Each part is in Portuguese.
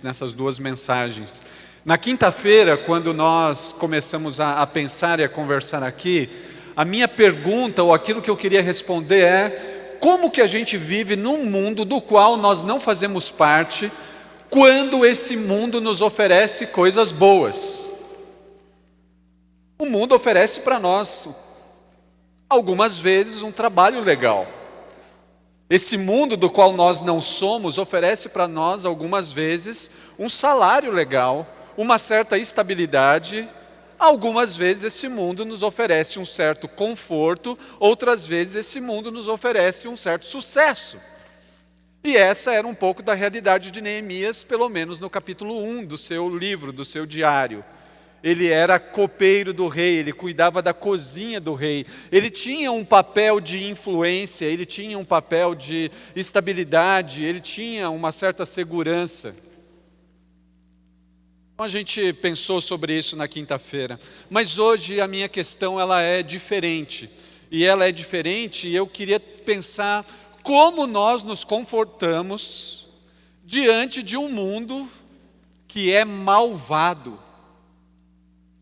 nessas duas mensagens. Na quinta-feira, quando nós começamos a pensar e a conversar aqui, a minha pergunta, ou aquilo que eu queria responder é: como que a gente vive num mundo do qual nós não fazemos parte, quando esse mundo nos oferece coisas boas? O mundo oferece para nós, algumas vezes, um trabalho legal. Esse mundo do qual nós não somos oferece para nós, algumas vezes, um salário legal, uma certa estabilidade. Algumas vezes esse mundo nos oferece um certo conforto, outras vezes esse mundo nos oferece um certo sucesso. E essa era um pouco da realidade de Neemias, pelo menos no capítulo 1 do seu livro, do seu diário. Ele era copeiro do rei, ele cuidava da cozinha do rei, ele tinha um papel de influência, ele tinha um papel de estabilidade, ele tinha uma certa segurança. Então a gente pensou sobre isso na quinta-feira, mas hoje a minha questão ela é diferente, e eu queria pensar como nós nos confortamos diante de um mundo que é malvado,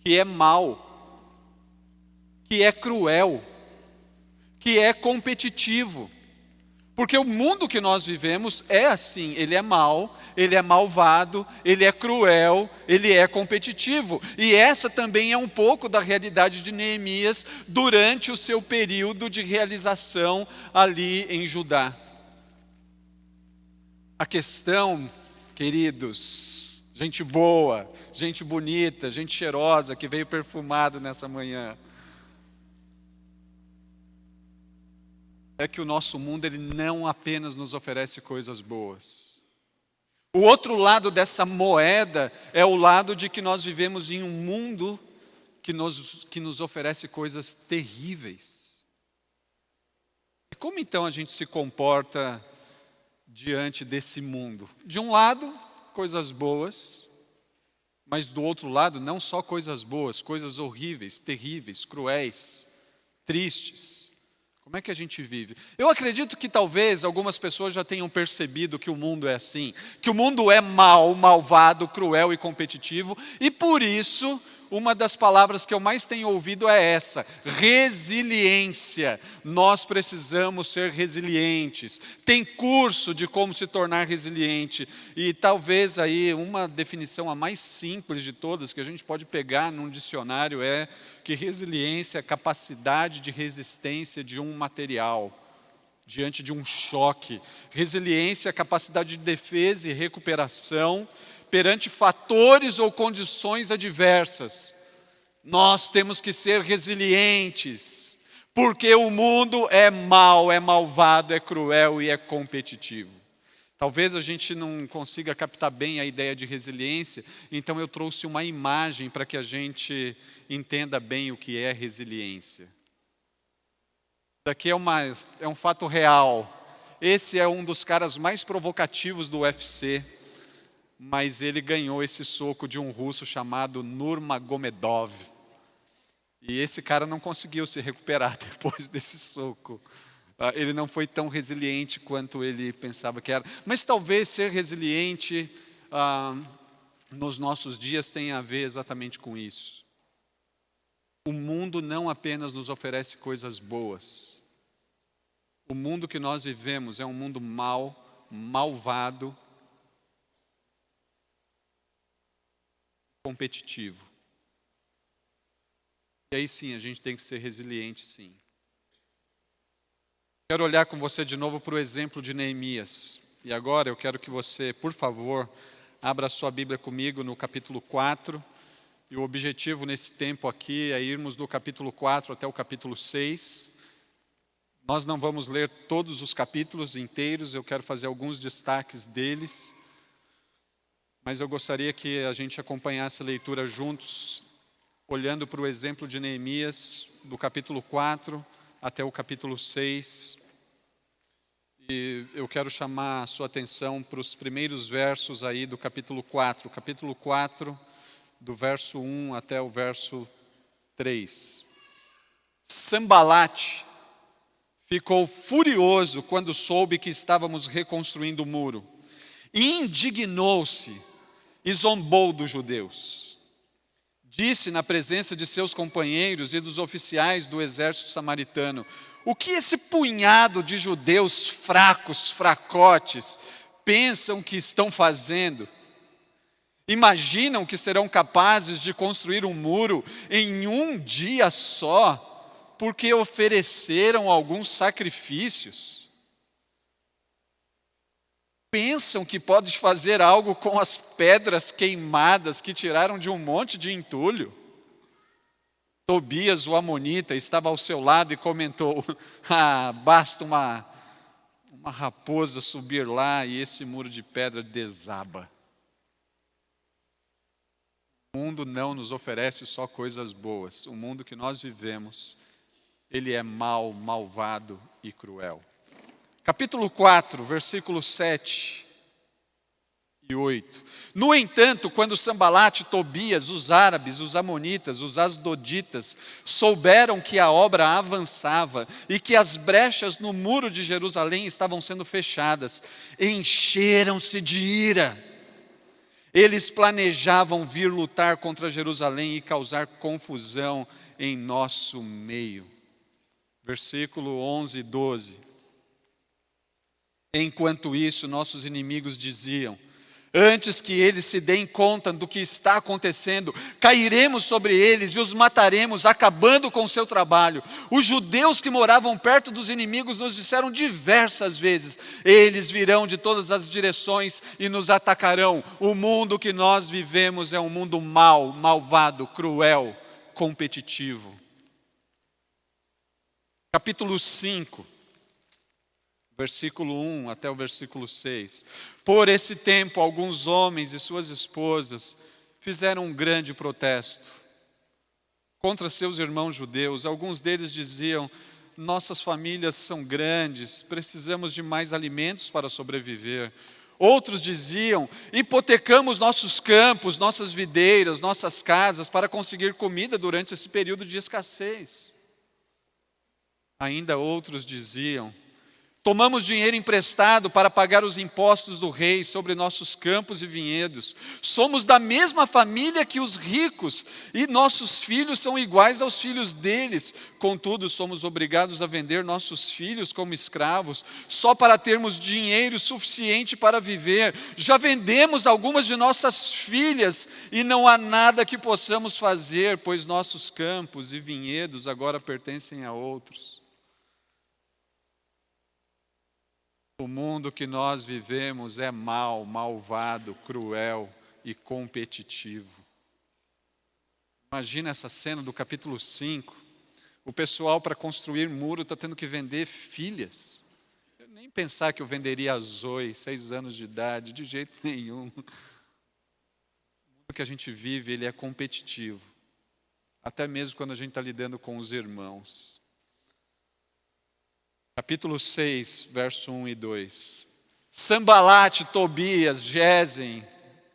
que é mau, que é cruel, que é competitivo. Porque o mundo que nós vivemos é assim, ele é mau, ele é malvado, ele é cruel, ele é competitivo. E essa também é um pouco da realidade de Neemias durante o seu período de realização ali em Judá. A questão, queridos, gente boa, gente bonita, gente cheirosa que veio perfumado nessa manhã, é que o nosso mundo ele não apenas nos oferece coisas boas. O outro lado dessa moeda é o lado de que nós vivemos em um mundo que nos oferece coisas terríveis. E como então a gente se comporta diante desse mundo? De um lado, coisas boas, mas do outro lado, não só coisas boas, coisas horríveis, terríveis, cruéis, tristes. Como é que a gente vive? Eu acredito que talvez algumas pessoas já tenham percebido que o mundo é assim, que o mundo é mau, malvado, cruel e competitivo, e por isso, uma das palavras que eu mais tenho ouvido é essa: resiliência. Nós precisamos ser resilientes. Tem curso de como se tornar resiliente, e talvez aí uma definição a mais simples de todas que a gente pode pegar num dicionário é que resiliência é a capacidade de resistência de um material diante de um choque. Resiliência é a capacidade de defesa e recuperação perante fatores ou condições adversas. Nós temos que ser resilientes, porque o mundo é mau, é malvado, é cruel e é competitivo. Talvez a gente não consiga captar bem a ideia de resiliência, então eu trouxe uma imagem para que a gente entenda bem o que é resiliência. Isso daqui é um fato real. Esse é um dos caras mais provocativos do UFC, mas ele ganhou esse soco de um russo chamado Nurmagomedov. E esse cara não conseguiu se recuperar depois desse soco. Ele não foi tão resiliente quanto ele pensava que era. Mas talvez ser resiliente nos nossos dias tenha a ver exatamente com isso. O mundo não apenas nos oferece coisas boas. O mundo que nós vivemos é um mundo mau, malvado, competitivo. E aí sim, a gente tem que ser resiliente, sim. Quero olhar com você de novo para o exemplo de Neemias. E agora eu quero que você, por favor, abra a sua Bíblia comigo no capítulo 4. E o objetivo nesse tempo aqui é irmos do capítulo 4 até o capítulo 6. Nós não vamos ler todos os capítulos inteiros, eu quero fazer alguns destaques deles. Mas eu gostaria que a gente acompanhasse a leitura juntos, olhando para o exemplo de Neemias, do capítulo 4 até o capítulo 6. E eu quero chamar a sua atenção para os primeiros versos aí do capítulo 4. Capítulo 4, do verso 1 até o verso 3. Sambalate ficou furioso quando soube que estávamos reconstruindo o muro. indignou-se e zombou dos judeus. Disse na presença de seus companheiros e dos oficiais do exército samaritano: o que esse punhado de judeus fracos, fracotes, pensam que estão fazendo? Imaginam que serão capazes de construir um muro em um dia só, porque ofereceram alguns sacrifícios? Pensam que pode fazer algo com as pedras queimadas que tiraram de um monte de entulho? Tobias, o amonita, estava ao seu lado e comentou: basta uma raposa subir lá e esse muro de pedra desaba. O mundo não nos oferece só coisas boas. O mundo que nós vivemos, ele é mau, malvado e cruel. Capítulo 4, versículos 7 e 8. No entanto, quando Sambalate, Tobias, os árabes, os amonitas, os asdoditas, souberam que a obra avançava e que as brechas no muro de Jerusalém estavam sendo fechadas, encheram-se de ira. Eles planejavam vir lutar contra Jerusalém e causar confusão em nosso meio. Versículo 11 e 12. Enquanto isso, nossos inimigos diziam: antes que eles se deem conta do que está acontecendo, cairemos sobre eles e os mataremos, acabando com o seu trabalho. Os judeus que moravam perto dos inimigos nos disseram diversas vezes: eles virão de todas as direções e nos atacarão. O mundo que nós vivemos é um mundo mau, malvado, cruel, competitivo. Capítulo 5. Versículo 1 até o versículo 6. Por esse tempo, alguns homens e suas esposas fizeram um grande protesto contra seus irmãos judeus. Alguns deles diziam: nossas famílias são grandes, precisamos de mais alimentos para sobreviver. Outros diziam: hipotecamos nossos campos, nossas videiras, nossas casas para conseguir comida durante esse período de escassez. Ainda outros diziam: tomamos dinheiro emprestado para pagar os impostos do rei sobre nossos campos e vinhedos. Somos da mesma família que os ricos e nossos filhos são iguais aos filhos deles. Contudo, somos obrigados a vender nossos filhos como escravos só para termos dinheiro suficiente para viver. Já vendemos algumas de nossas filhas e não há nada que possamos fazer, pois nossos campos e vinhedos agora pertencem a outros. O mundo que nós vivemos é mau, malvado, cruel e competitivo. Imagina essa cena do capítulo 5. O pessoal, para construir muro, está tendo que vender filhas. Eu nem pensar que eu venderia a Zoe, 6 anos de idade, de jeito nenhum. O mundo que a gente vive, ele é competitivo. Até mesmo quando a gente está lidando com os irmãos. Capítulo 6, verso 1 e 2. Sambalate, Tobias, Gesem,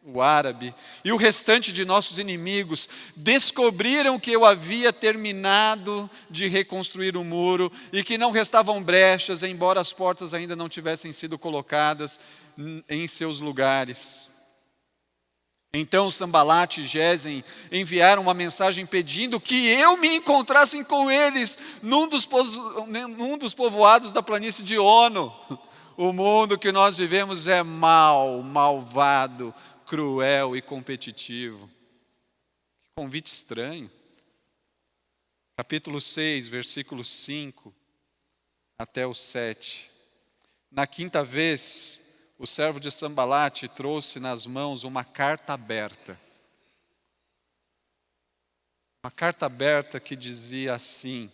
o árabe, e o restante de nossos inimigos descobriram que eu havia terminado de reconstruir o muro e que não restavam brechas, embora as portas ainda não tivessem sido colocadas em seus lugares. Então Sambalate e Gesem enviaram uma mensagem pedindo que eu me encontrasse com eles num dos povoados da planície de Ono. O mundo que nós vivemos é mau, malvado, cruel e competitivo. Que convite estranho. Capítulo 6, versículos 5 até o 7. Na quinta vez, o servo de Sambalate trouxe nas mãos uma carta aberta. Uma carta aberta que dizia assim: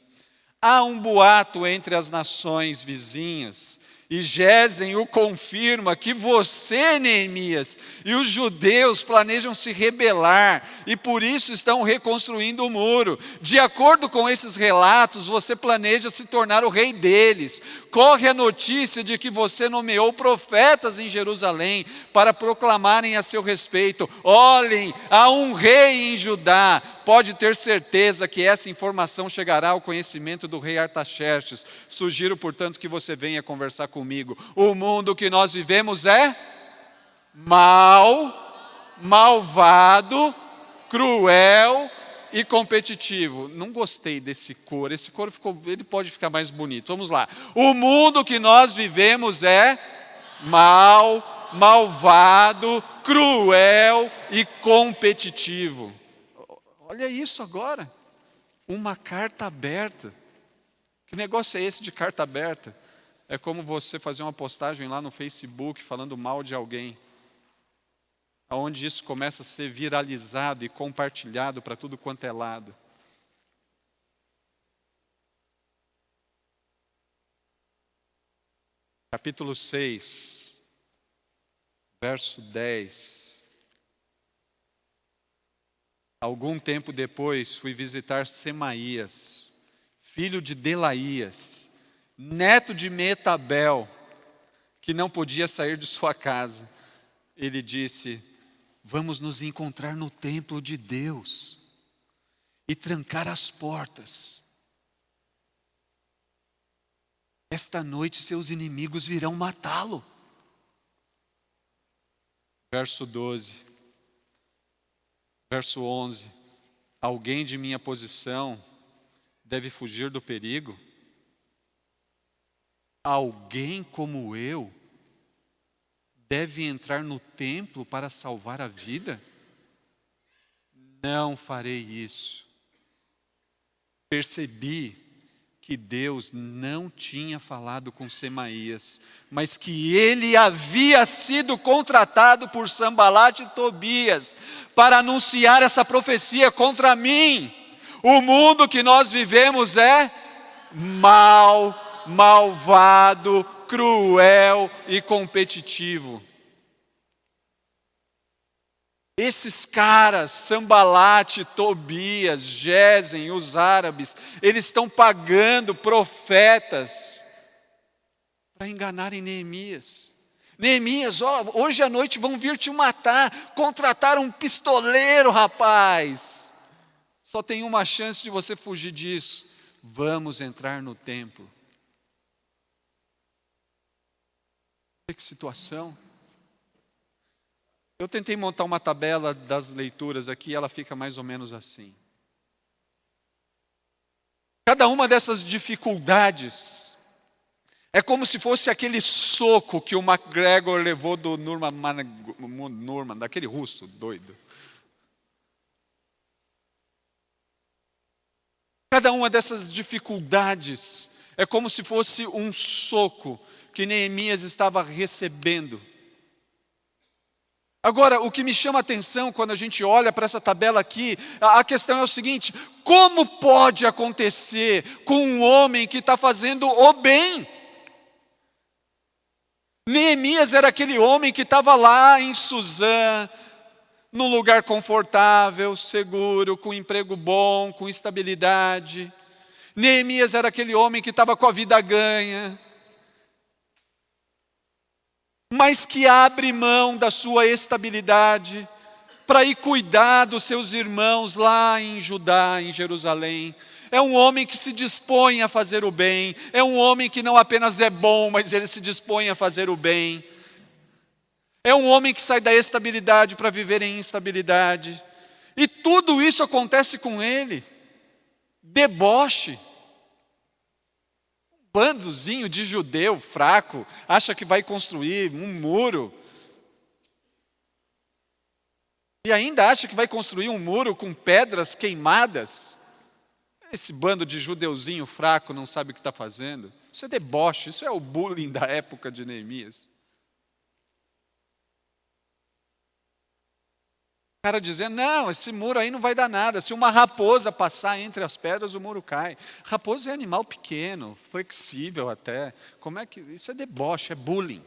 há um boato entre as nações vizinhas, e Gesem o confirma que você, Neemias, e os judeus planejam se rebelar, e por isso estão reconstruindo o muro. De acordo com esses relatos, você planeja se tornar o rei deles. Corre a notícia de que você nomeou profetas em Jerusalém para proclamarem a seu respeito: olhem, há um rei em Judá. Pode ter certeza que essa informação chegará ao conhecimento do rei Artaxerxes. Sugiro, portanto, que você venha conversar comigo. O mundo que nós vivemos é malvado, cruel e competitivo. Não gostei desse cor. Esse cor ele pode ficar mais bonito. Vamos lá. O mundo que nós vivemos é malvado, cruel e competitivo. Olha isso agora. Uma carta aberta. Que negócio é esse de carta aberta? É como você fazer uma postagem lá no Facebook falando mal de alguém. Onde isso começa a ser viralizado e compartilhado para tudo quanto é lado. Capítulo 6, verso 10. Algum tempo depois fui visitar Semaías, filho de Delaías, neto de Metabel, que não podia sair de sua casa. Ele disse: vamos nos encontrar no templo de Deus e trancar as portas. Esta noite seus inimigos virão matá-lo. Verso 12. Verso 11. Alguém de minha posição deve fugir do perigo? Alguém como eu deve entrar no templo para salvar a vida? Não farei isso. Percebi que Deus não tinha falado com Semaías, mas que ele havia sido contratado por Sambalate e Tobias para anunciar essa profecia contra mim. O mundo que nós vivemos é malvado, cruel e competitivo. Esses caras, Sambalate, Tobias, Gesem, os árabes, eles estão pagando profetas para enganarem Neemias. Neemias, hoje à noite vão vir te matar, contrataram um pistoleiro, rapaz. Só tem uma chance de você fugir disso. Vamos entrar no templo. Que situação. Eu tentei montar uma tabela das leituras aqui, ela fica mais ou menos assim. Cada uma dessas dificuldades é como se fosse aquele soco que o McGregor levou do Nurman, daquele russo doido. Cada uma dessas dificuldades é como se fosse um soco que Neemias estava recebendo. Agora, o que me chama a atenção quando a gente olha para essa tabela aqui, a questão é o seguinte: como pode acontecer com um homem que está fazendo o bem? Neemias era aquele homem que estava lá em Suzã, num lugar confortável, seguro, com emprego bom, com estabilidade. Neemias era aquele homem que estava com a vida ganha, mas que abre mão da sua estabilidade para ir cuidar dos seus irmãos lá em Judá, em Jerusalém. É um homem que se dispõe a fazer o bem, é um homem que não apenas é bom, mas ele se dispõe a fazer o bem. É um homem que sai da estabilidade para viver em instabilidade. E tudo isso acontece com ele. Deboche. Bandozinho de judeu fraco, acha que vai construir um muro. E ainda acha que vai construir um muro com pedras queimadas. Esse bando de judeuzinho fraco não sabe o que está fazendo. Isso é deboche, isso é o bullying da época de Neemias. O cara dizendo: não, esse muro aí não vai dar nada. Se uma raposa passar entre as pedras, o muro cai. Raposa é animal pequeno, flexível até. Como é que isso é deboche, é bullying.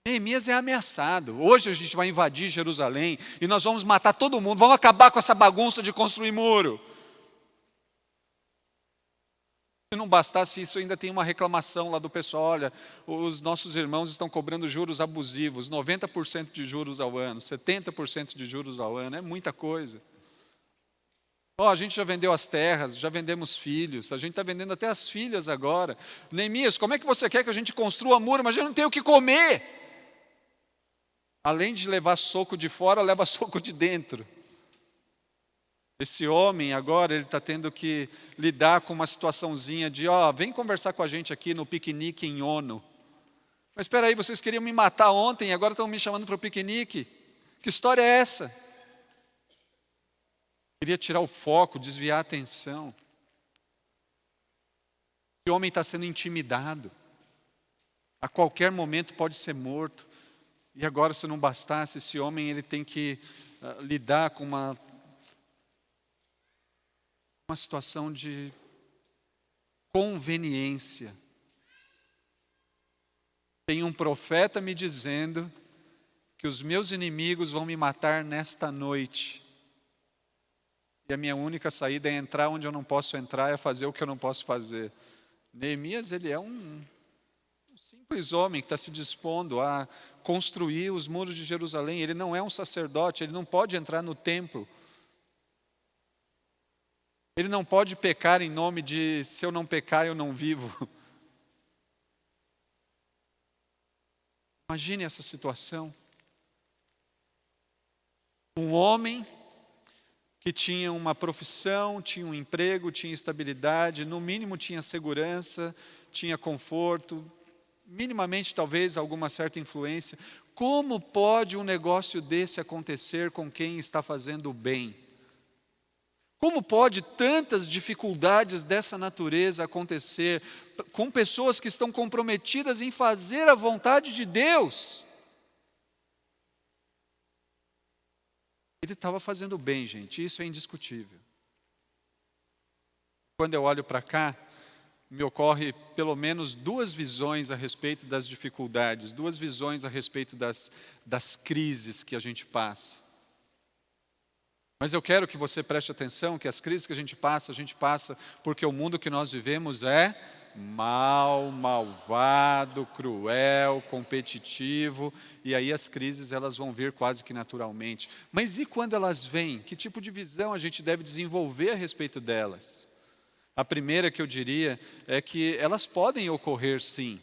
Neemias é ameaçado. Hoje a gente vai invadir Jerusalém e nós vamos matar todo mundo. Vamos acabar com essa bagunça de construir muro. Se não bastasse isso, ainda tem uma reclamação lá do pessoal: olha, os nossos irmãos estão cobrando juros abusivos, 90% de juros ao ano, 70% de juros ao ano, é muita coisa. A gente já vendeu as terras, já vendemos filhos, a gente está vendendo até as filhas agora. Neemias, como é que você quer que a gente construa muro, mas a gente não tem o que comer? Além de levar soco de fora, leva soco de dentro. Esse homem agora, ele está tendo que lidar com uma situaçãozinha de, vem conversar com a gente aqui no piquenique em ONU. Mas espera aí, vocês queriam me matar ontem e agora estão me chamando para o piquenique? Que história é essa? Queria tirar o foco, desviar a atenção. Esse homem está sendo intimidado. A qualquer momento pode ser morto. E agora, se não bastasse, esse homem ele tem que lidar com uma situação de conveniência. Tem um profeta me dizendo que os meus inimigos vão me matar nesta noite. E a minha única saída é entrar onde eu não posso entrar, é fazer o que eu não posso fazer. Neemias, ele é um simples homem que está se dispondo a construir os muros de Jerusalém. Ele não é um sacerdote, ele não pode entrar no templo. Ele não pode pecar em nome de, se eu não pecar, eu não vivo. Imagine essa situação. Um homem que tinha uma profissão, tinha um emprego, tinha estabilidade, no mínimo tinha segurança, tinha conforto, minimamente talvez alguma certa influência. Como pode um negócio desse acontecer com quem está fazendo o bem? Como pode tantas dificuldades dessa natureza acontecer com pessoas que estão comprometidas em fazer a vontade de Deus? Ele estava fazendo bem, gente, isso é indiscutível. Quando eu olho para cá, me ocorre pelo menos duas visões a respeito das dificuldades, duas visões a respeito das crises que a gente passa. Mas eu quero que você preste atenção que as crises que a gente passa porque o mundo que nós vivemos é mal, malvado, cruel, competitivo, e aí as crises elas vão vir quase que naturalmente. Mas e quando elas vêm? Que tipo de visão a gente deve desenvolver a respeito delas? A primeira que eu diria é que elas podem ocorrer sim.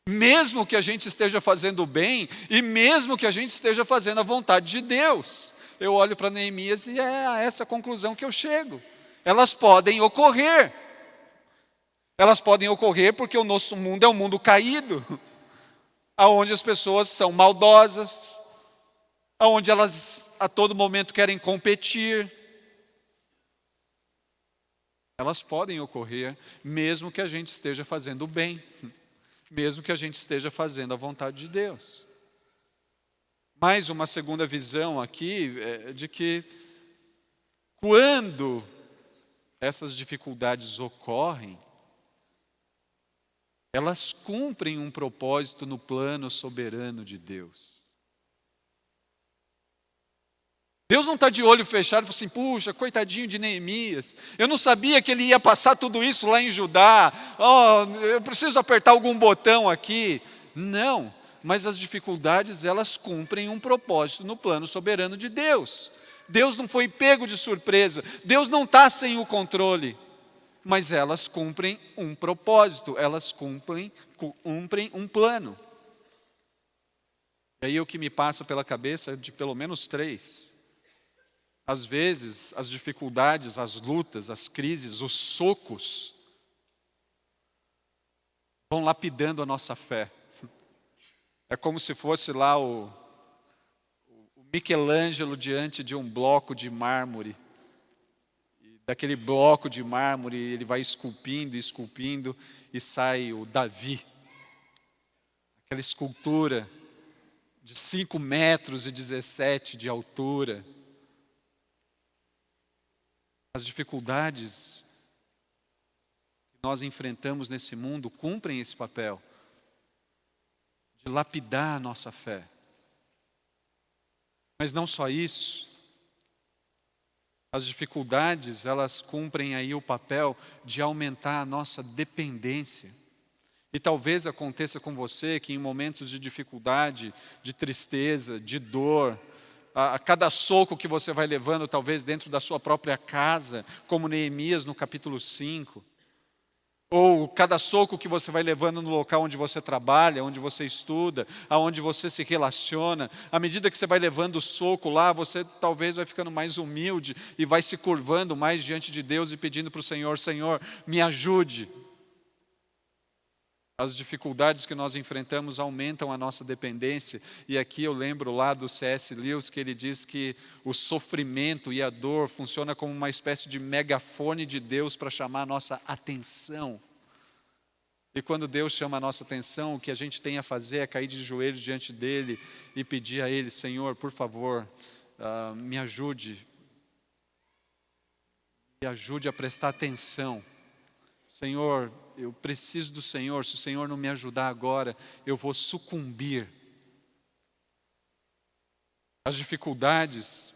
Mesmo que a gente esteja fazendo o bem e mesmo que a gente esteja fazendo a vontade de Deus. Eu olho para Neemias e é a essa conclusão que eu chego. Elas podem ocorrer. Elas podem ocorrer porque o nosso mundo é um mundo caído, onde as pessoas são maldosas, onde elas a todo momento querem competir. Elas podem ocorrer mesmo que a gente esteja fazendo o bem, mesmo que a gente esteja fazendo a vontade de Deus. Mais uma segunda visão aqui é de que quando essas dificuldades ocorrem, elas cumprem um propósito no plano soberano de Deus. Deus não está de olho fechado e fala assim, puxa, coitadinho de Neemias, eu não sabia que ele ia passar tudo isso lá em Judá, eu preciso apertar algum botão aqui. Não, mas as dificuldades elas cumprem um propósito no plano soberano de Deus. Deus não foi pego de surpresa, Deus não está sem o controle. Mas elas cumprem um propósito, elas cumprem um plano. E aí o que me passa pela cabeça é de pelo menos três. Às vezes, as dificuldades, as lutas, as crises, os socos, vão lapidando a nossa fé. É como se fosse lá o Michelangelo diante de um bloco de mármore. Daquele bloco de mármore, ele vai esculpindo, esculpindo, e sai o Davi. Aquela escultura de 5 metros e 17 de altura. As dificuldades que nós enfrentamos nesse mundo cumprem esse papel de lapidar a nossa fé. Mas não só isso. As dificuldades, elas cumprem aí o papel de aumentar a nossa dependência. E talvez aconteça com você que em momentos de dificuldade, de tristeza, de dor, a cada soco que você vai levando, talvez dentro da sua própria casa, como Neemias no capítulo 5. Ou cada soco que você vai levando no local onde você trabalha, onde você estuda, aonde você se relaciona. À medida que você vai levando o soco lá, você talvez vai ficando mais humilde e vai se curvando mais diante de Deus e pedindo para o Senhor: Senhor, me ajude. As dificuldades que nós enfrentamos aumentam a nossa dependência. E aqui eu lembro lá do C.S. Lewis, que ele diz que o sofrimento e a dor funciona como uma espécie de megafone de Deus para chamar a nossa atenção. E quando Deus chama a nossa atenção, o que a gente tem a fazer é cair de joelhos diante dEle e pedir a Ele: Senhor, por favor, me ajude a prestar atenção. Senhor, eu preciso do Senhor. Se o Senhor não me ajudar agora, eu vou sucumbir. As dificuldades,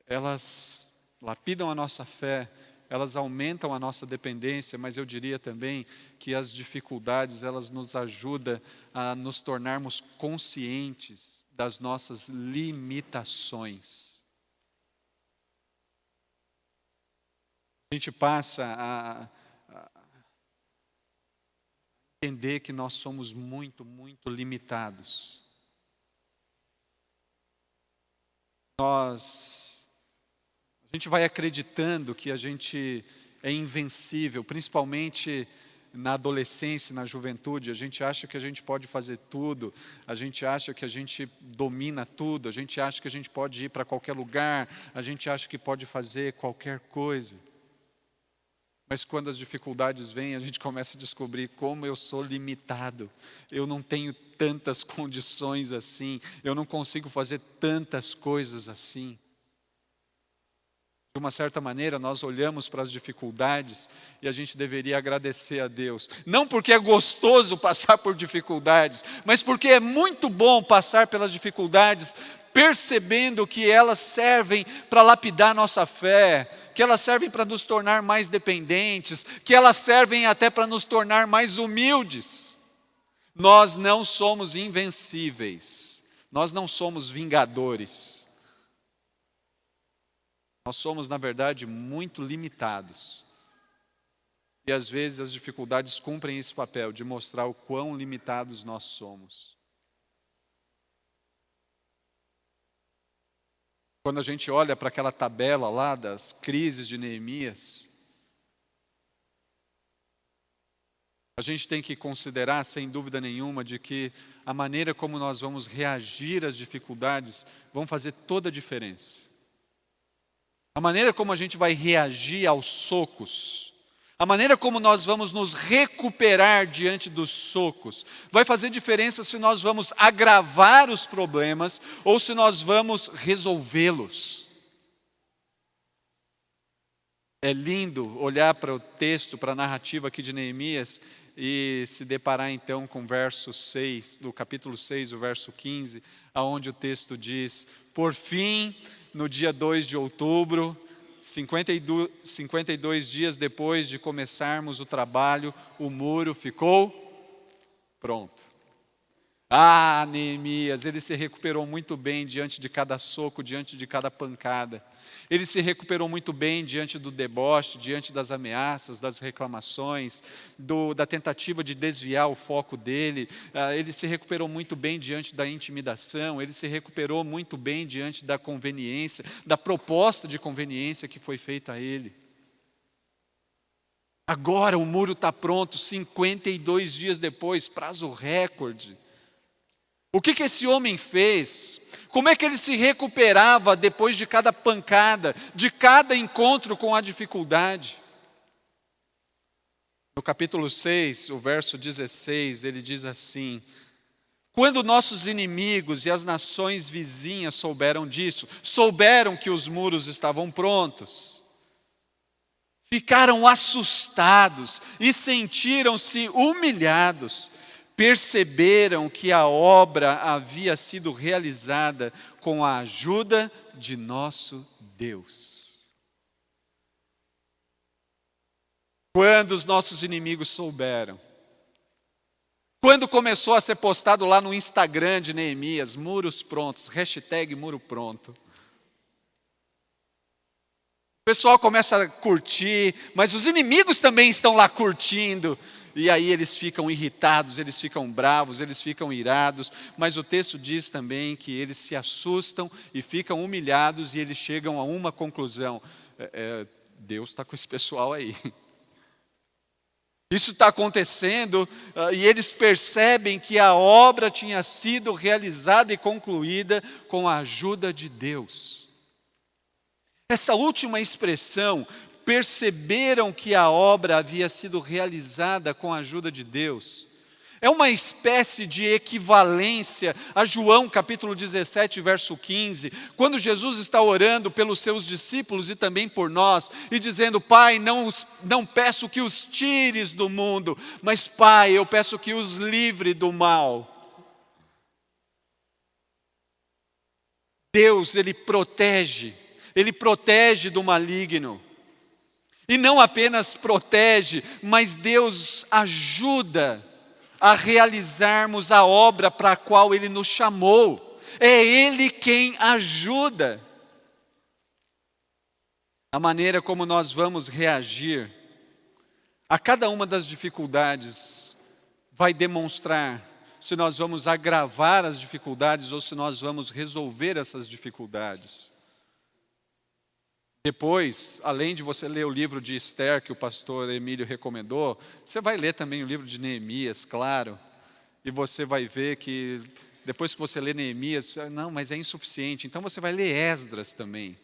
elas lapidam a nossa fé, elas aumentam a nossa dependência, mas eu diria também que as dificuldades, elas nos ajudam a nos tornarmos conscientes das nossas limitações. A gente passa a entender que nós somos muito, muito limitados. A gente vai acreditando que a gente é invencível, principalmente na adolescência, na juventude. A gente acha que a gente pode fazer tudo, a gente acha que a gente domina tudo, a gente acha que a gente pode ir para qualquer lugar, a gente acha que pode fazer qualquer coisa. Mas quando as dificuldades vêm, a gente começa a descobrir como eu sou limitado. Eu não tenho tantas condições assim, eu não consigo fazer tantas coisas assim. De uma certa maneira, nós olhamos para as dificuldades e a gente deveria agradecer a Deus. Não porque é gostoso passar por dificuldades, mas porque é muito bom passar pelas dificuldades, percebendo que elas servem para lapidar nossa fé, que elas servem para nos tornar mais dependentes, que elas servem até para nos tornar mais humildes. Nós não somos invencíveis, nós não somos vingadores. Nós somos, na verdade, muito limitados. E às vezes as dificuldades cumprem esse papel de mostrar o quão limitados nós somos. Quando a gente olha para aquela tabela lá das crises de Neemias, a gente tem que considerar, sem dúvida nenhuma, de que a maneira como nós vamos reagir às dificuldades vão fazer toda a diferença. A maneira como a gente vai reagir aos socos, a maneira como nós vamos nos recuperar diante dos socos, vai fazer diferença se nós vamos agravar os problemas ou se nós vamos resolvê-los. É lindo olhar para o texto, para a narrativa aqui de Neemias e se deparar então com o verso 6, do capítulo 6, o verso 15, aonde o texto diz: por fim, no dia 2 de outubro, 52 dias depois de começarmos o trabalho, o muro ficou pronto. Ah, Neemias, ele se recuperou muito bem diante de cada soco, diante de cada pancada. Ele se recuperou muito bem diante do deboche, diante das ameaças, das reclamações, da tentativa de desviar o foco dele. Ele se recuperou muito bem diante da intimidação, ele se recuperou muito bem diante da conveniência, da proposta de conveniência que foi feita a ele. Agora o muro está pronto, 52 dias depois, prazo recorde. O que esse homem fez? Como é que ele se recuperava depois de cada pancada, de cada encontro com a dificuldade? No capítulo 6, o verso 16, ele diz assim: quando nossos inimigos e as nações vizinhas souberam disso, souberam que os muros estavam prontos, ficaram assustados e sentiram-se humilhados. Perceberam que a obra havia sido realizada com a ajuda de nosso Deus. Quando os nossos inimigos souberam, quando começou a ser postado lá no Instagram de Neemias, muros prontos, hashtag muro pronto, O pessoal começa a curtir, mas os inimigos também estão lá curtindo. E aí eles ficam irritados, eles ficam bravos, eles ficam irados. Mas o texto diz também que eles se assustam e ficam humilhados e eles chegam a uma conclusão. Deus está com esse pessoal aí. Isso está acontecendo e eles percebem que a obra tinha sido realizada e concluída com a ajuda de Deus. Essa última expressão, perceberam que a obra havia sido realizada com a ajuda de Deus, é uma espécie de equivalência a João capítulo 17, verso 15, quando Jesus está orando pelos seus discípulos e também por nós, e dizendo: Pai, não peço que os tires do mundo, mas Pai, eu peço que os livre do mal. Deus, Ele protege do maligno. E não apenas protege, mas Deus ajuda a realizarmos a obra para a qual Ele nos chamou. É Ele quem ajuda. A maneira como nós vamos reagir a cada uma das dificuldades vai demonstrar se nós vamos agravar as dificuldades ou se nós vamos resolver essas dificuldades. Depois, além de você ler o livro de Esther, que o pastor Emílio recomendou, você vai ler também o livro de Neemias, claro. E você vai ver que, depois que você lê Neemias, não, mas é insuficiente. Então você vai ler Esdras também.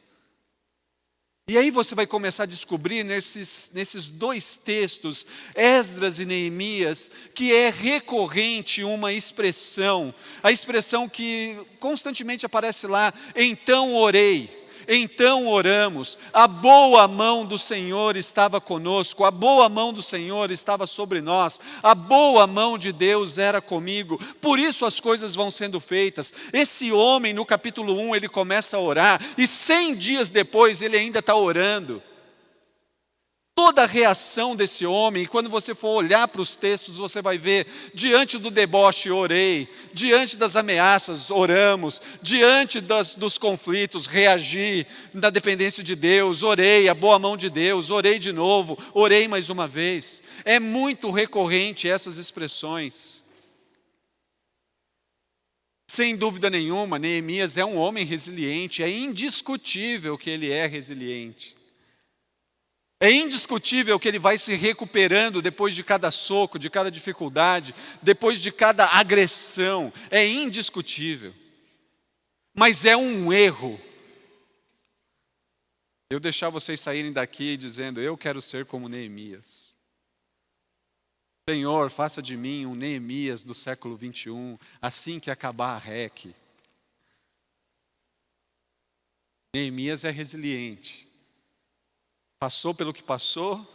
E aí você vai começar a descobrir nesses dois textos, Esdras e Neemias, que é recorrente uma expressão. A expressão que constantemente aparece lá: então orei. Então oramos, a boa mão do Senhor estava conosco, a boa mão do Senhor estava sobre nós, a boa mão de Deus era comigo, por isso as coisas vão sendo feitas. Esse homem no capítulo 1 ele começa a orar, e 100 dias depois ele ainda está orando. Toda a reação desse homem, e quando você for olhar para os textos, você vai ver: diante do deboche, orei; diante das ameaças, oramos; diante dos conflitos, reagi na dependência de Deus, orei, a boa mão de Deus, orei de novo, orei mais uma vez. É muito recorrente essas expressões. Sem dúvida nenhuma, Neemias é um homem resiliente, é indiscutível que ele é resiliente. É indiscutível que ele vai se recuperando depois de cada soco, de cada dificuldade, depois de cada agressão. É indiscutível. Mas é um erro eu deixar vocês saírem daqui dizendo: eu quero ser como Neemias. Senhor, faça de mim um Neemias do século 21, assim que acabar a REC. Neemias é resiliente. Passou pelo que passou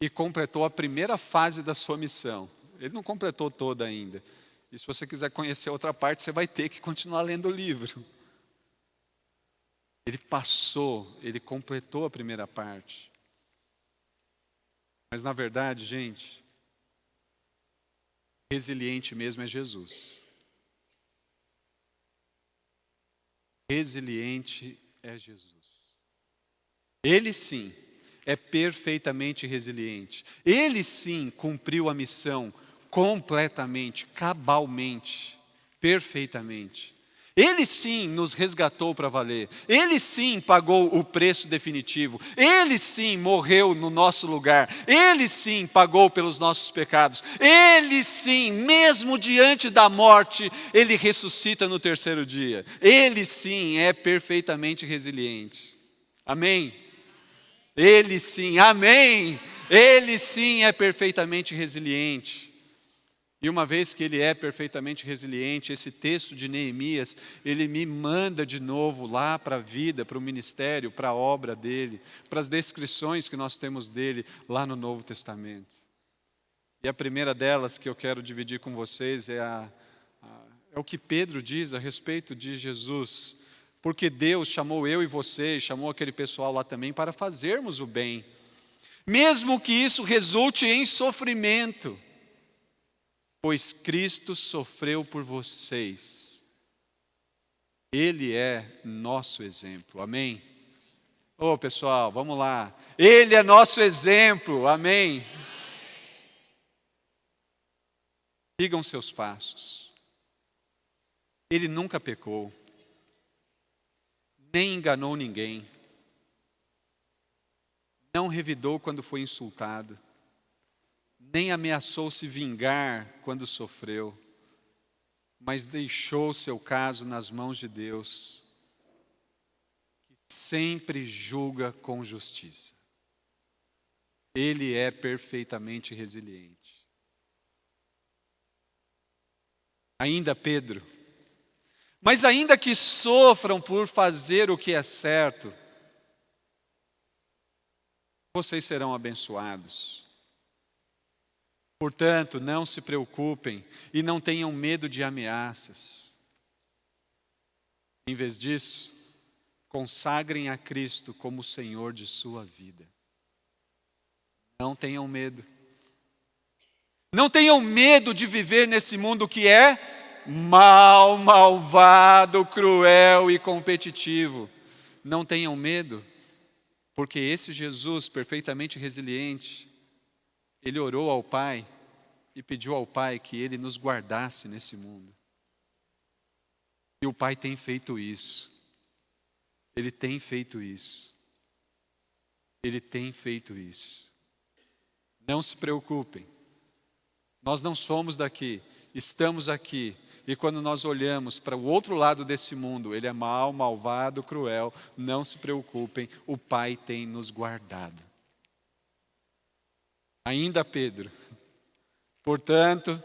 e completou a primeira fase da sua missão. Ele não completou toda ainda. E se você quiser conhecer outra parte, você vai ter que continuar lendo o livro. Ele passou, ele completou a primeira parte. Mas na verdade, gente, resiliente mesmo é Jesus. Resiliente é Jesus. Ele sim é perfeitamente resiliente. Ele sim cumpriu a missão completamente, cabalmente, perfeitamente. Ele sim nos resgatou para valer. Ele sim pagou o preço definitivo. Ele sim morreu no nosso lugar. Ele sim pagou pelos nossos pecados. Ele sim, mesmo diante da morte, ele ressuscita no terceiro dia. Ele sim é perfeitamente resiliente. Amém? Ele sim, amém, ele sim é perfeitamente resiliente. E uma vez que ele é perfeitamente resiliente, esse texto de Neemias, ele me manda de novo lá para a vida, para o ministério, para a obra dele, para as descrições que nós temos dele lá no Novo Testamento. E a primeira delas que eu quero dividir com vocês é o que Pedro diz a respeito de Jesus. Porque Deus chamou eu e você, chamou aquele pessoal lá também para fazermos o bem. Mesmo que isso resulte em sofrimento. Pois Cristo sofreu por vocês. Ele é nosso exemplo. Amém? Ô pessoal, vamos lá. Ele é nosso exemplo, amém? Sigam seus passos. Ele nunca pecou, nem enganou ninguém, não revidou quando foi insultado, nem ameaçou se vingar quando sofreu, mas deixou seu caso nas mãos de Deus, que sempre julga com justiça. Ele é perfeitamente resiliente. Ainda Pedro, mas ainda que sofram por fazer o que é certo, vocês serão abençoados. Portanto, não se preocupem e não tenham medo de ameaças. Em vez disso, consagrem a Cristo como o Senhor de sua vida. Não tenham medo. Não tenham medo de viver nesse mundo que é mal, malvado, cruel e competitivo. Não tenham medo, porque esse Jesus perfeitamente resiliente, ele orou ao Pai e pediu ao Pai que ele nos guardasse nesse mundo. E o Pai tem feito isso. Ele tem feito isso. Ele tem feito isso. Não se preocupem. Nós não somos daqui, estamos aqui. E quando nós olhamos para o outro lado desse mundo, ele é mau, malvado, cruel. Não se preocupem, o Pai tem nos guardado. Ainda Pedro, portanto,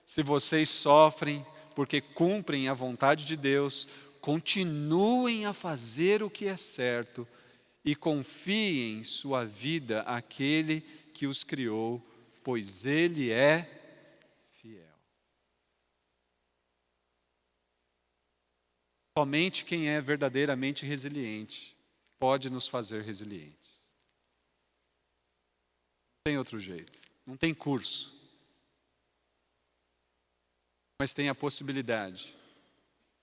se vocês sofrem porque cumprem a vontade de Deus, continuem a fazer o que é certo e confiem sua vida àquele que os criou, pois Ele é fiel. Somente quem é verdadeiramente resiliente pode nos fazer resilientes. Não tem outro jeito, não tem curso. Mas tem a possibilidade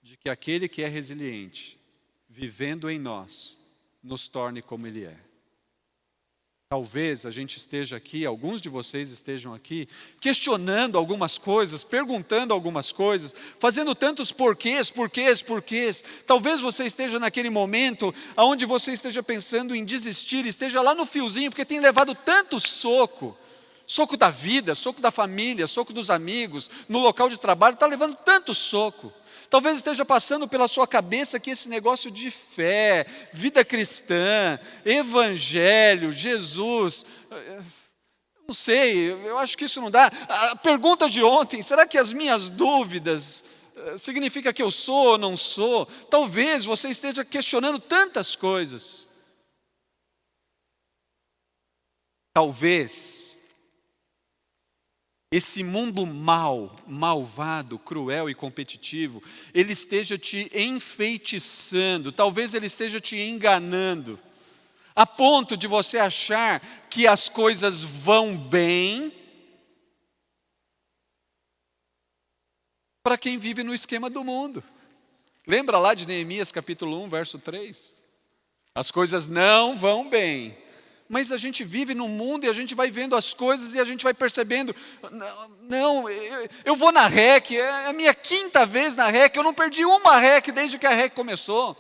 de que aquele que é resiliente, vivendo em nós, nos torne como Ele é. Talvez a gente esteja aqui, alguns de vocês estejam aqui, questionando algumas coisas, perguntando algumas coisas, fazendo tantos porquês. Talvez você esteja naquele momento onde você esteja pensando em desistir, esteja lá no fiozinho, porque tem levado tanto soco. Soco da vida, soco da família, soco dos amigos, no local de trabalho, está levando tanto soco. Talvez esteja passando pela sua cabeça que esse negócio de fé, vida cristã, evangelho, Jesus, não sei, eu acho que isso não dá. A pergunta de ontem, será que as minhas dúvidas significa que eu sou ou não sou? Talvez você esteja questionando tantas coisas. Talvez esse mundo mau, malvado, cruel e competitivo, ele esteja te enfeitiçando, talvez ele esteja te enganando, a ponto de você achar que as coisas vão bem para quem vive no esquema do mundo. Lembra lá de Neemias capítulo 1, verso 3? As coisas não vão bem. Mas a gente vive num mundo e a gente vai vendo as coisas e a gente vai percebendo, não, eu vou na REC, é a minha quinta vez na REC, eu não perdi uma REC desde que a REC começou.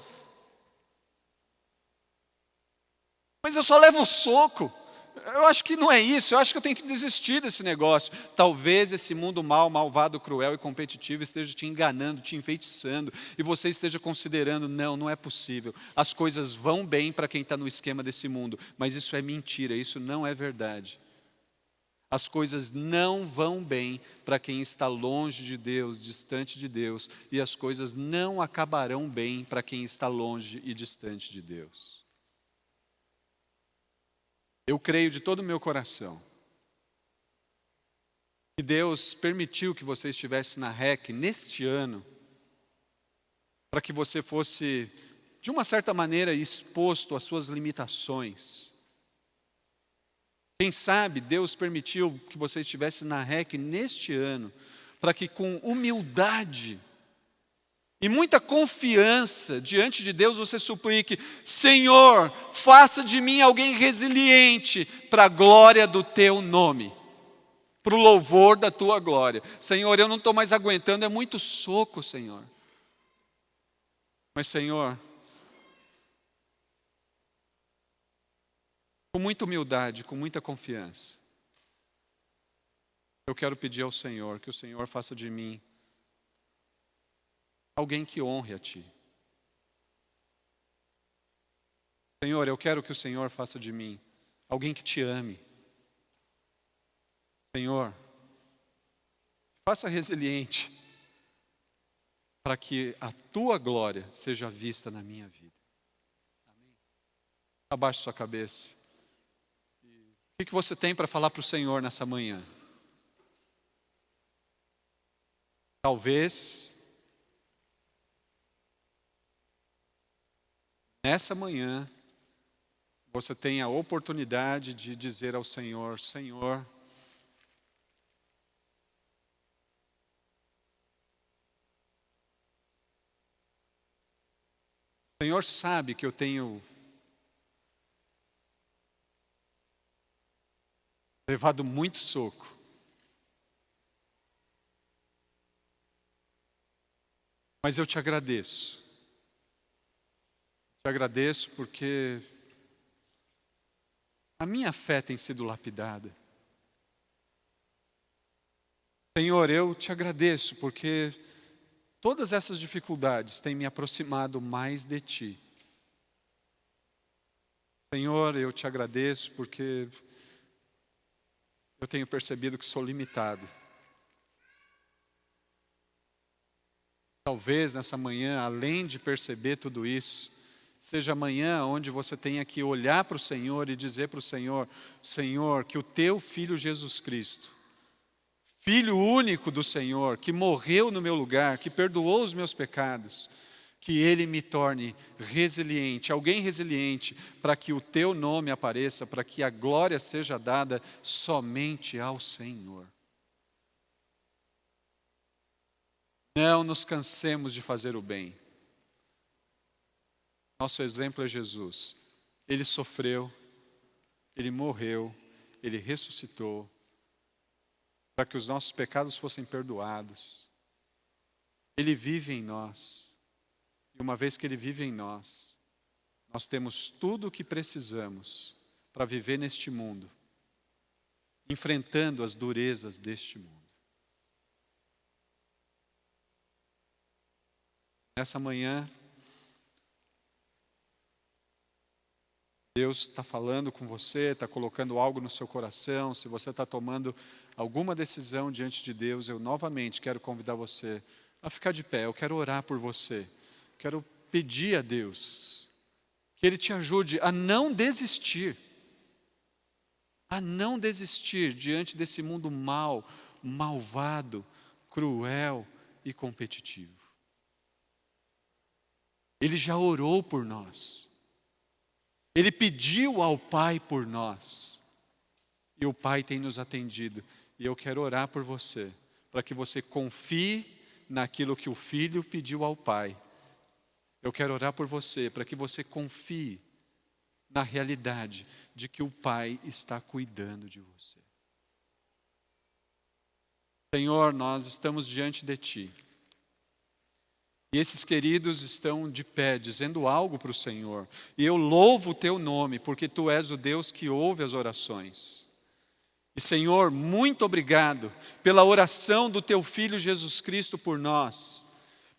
Mas eu só levo soco. Eu acho que não é isso, eu acho que eu tenho que desistir desse negócio. Talvez esse mundo mau, malvado, cruel e competitivo esteja te enganando, te enfeitiçando, e você esteja considerando, não é possível. As coisas vão bem para quem está no esquema desse mundo, mas isso é mentira, isso não é verdade. As coisas não vão bem para quem está longe de Deus, distante de Deus, e as coisas não acabarão bem para quem está longe e distante de Deus. Eu creio de todo o meu coração que Deus permitiu que você estivesse na REC neste ano para que você fosse, de uma certa maneira, exposto às suas limitações. Quem sabe Deus permitiu que você estivesse na REC neste ano para que com humildade e muita confiança diante de Deus, você suplique: Senhor, faça de mim alguém resiliente para a glória do teu nome, para o louvor da tua glória. Senhor, eu não estou mais aguentando, é muito soco, Senhor. Mas, Senhor, com muita humildade, com muita confiança, eu quero pedir ao Senhor que o Senhor faça de mim alguém que honre a Ti. Senhor, eu quero que o Senhor faça de mim alguém que Te ame. Senhor, faça resiliente para que a Tua glória seja vista na minha vida. Amém. Abaixe sua cabeça. O que você tem para falar para o Senhor nessa manhã? Talvez nessa manhã você tenha a oportunidade de dizer ao Senhor: Senhor, o Senhor sabe que eu tenho levado muito soco. Mas eu te agradeço. Te agradeço porque a minha fé tem sido lapidada. Senhor, eu te agradeço porque todas essas dificuldades têm me aproximado mais de Ti. Senhor, eu te agradeço porque eu tenho percebido que sou limitado. Talvez nessa manhã, além de perceber tudo isso, seja amanhã onde você tenha que olhar para o Senhor e dizer para o Senhor: Senhor, que o Teu Filho Jesus Cristo, Filho único do Senhor, que morreu no meu lugar, que perdoou os meus pecados, que Ele me torne resiliente, alguém resiliente, para que o Teu nome apareça, para que a glória seja dada somente ao Senhor. Não nos cansemos de fazer o bem. Nosso exemplo é Jesus. Ele sofreu, Ele morreu, Ele ressuscitou, para que os nossos pecados fossem perdoados. Ele vive em nós. E uma vez que Ele vive em nós, nós temos tudo o que precisamos para viver neste mundo, enfrentando as durezas deste mundo. Nessa manhã, Deus está falando com você, está colocando algo no seu coração. Se você está tomando alguma decisão diante de Deus, eu novamente quero convidar você a ficar de pé. Eu quero orar por você. Quero pedir a Deus que Ele te ajude a não desistir. A não desistir diante desse mundo mau, malvado, cruel e competitivo. Ele já orou por nós. Ele pediu ao Pai por nós. E o Pai tem nos atendido. E eu quero orar por você, para que você confie naquilo que o Filho pediu ao Pai. Eu quero orar por você, para que você confie na realidade de que o Pai está cuidando de você. Senhor, nós estamos diante de Ti. E esses queridos estão de pé, dizendo algo para o Senhor. E eu louvo o Teu nome, porque Tu és o Deus que ouve as orações. E Senhor, muito obrigado pela oração do Teu Filho Jesus Cristo por nós,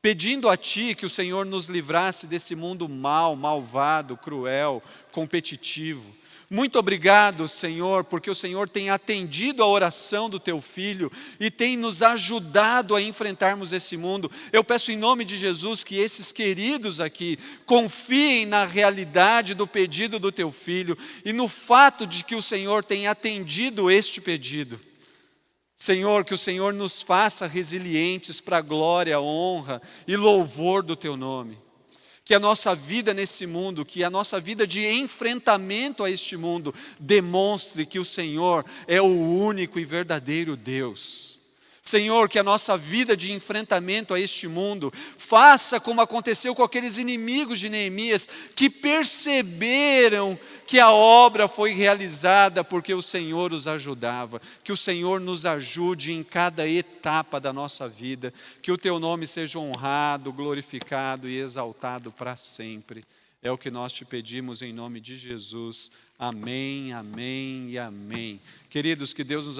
pedindo a Ti que o Senhor nos livrasse desse mundo mau, malvado, cruel, competitivo. Muito obrigado, Senhor, porque o Senhor tem atendido a oração do Teu Filho e tem nos ajudado a enfrentarmos esse mundo. Eu peço em nome de Jesus que esses queridos aqui confiem na realidade do pedido do Teu Filho e no fato de que o Senhor tem atendido este pedido. Senhor, que o Senhor nos faça resilientes para a glória, honra e louvor do Teu nome. Que a nossa vida nesse mundo, que a nossa vida de enfrentamento a este mundo, demonstre que o Senhor é o único e verdadeiro Deus. Senhor, que a nossa vida de enfrentamento a este mundo faça como aconteceu com aqueles inimigos de Neemias, que perceberam que a obra foi realizada porque o Senhor os ajudava. Que o Senhor nos ajude em cada etapa da nossa vida, que o Teu nome seja honrado, glorificado e exaltado para sempre. É o que nós te pedimos em nome de Jesus. Amém, amém e amém. Queridos, que Deus nos